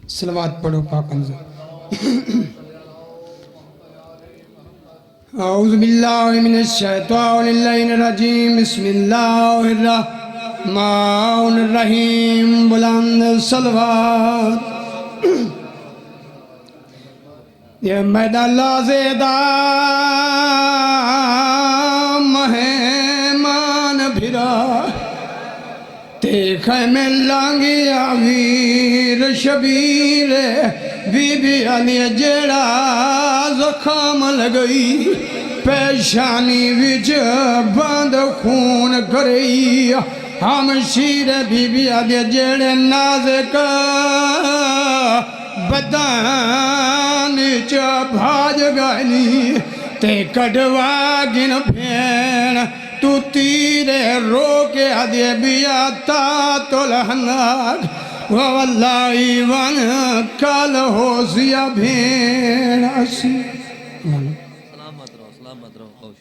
صلوات پڑھو پاک انزل اعوذ باللہ من الشیطان اللعین الرجیم بسم اللہ الرحمن الرحیم بلند صلوات یہ میدان لازیدہ مہمان بھرا دیکھے میں لانگی آویر شبیر بی بی علی جڑا زخم لگئی پیشانی وچ بند خون کرئی ہم شیر بی بی علی جڑے نازک بدان چا بھاج گئنی تے کڑوا گن پھین تو تیرے رو کے عدی بیا تا تلہناک واللہ ون کل ہو زیا بھین اسی سلامت رہو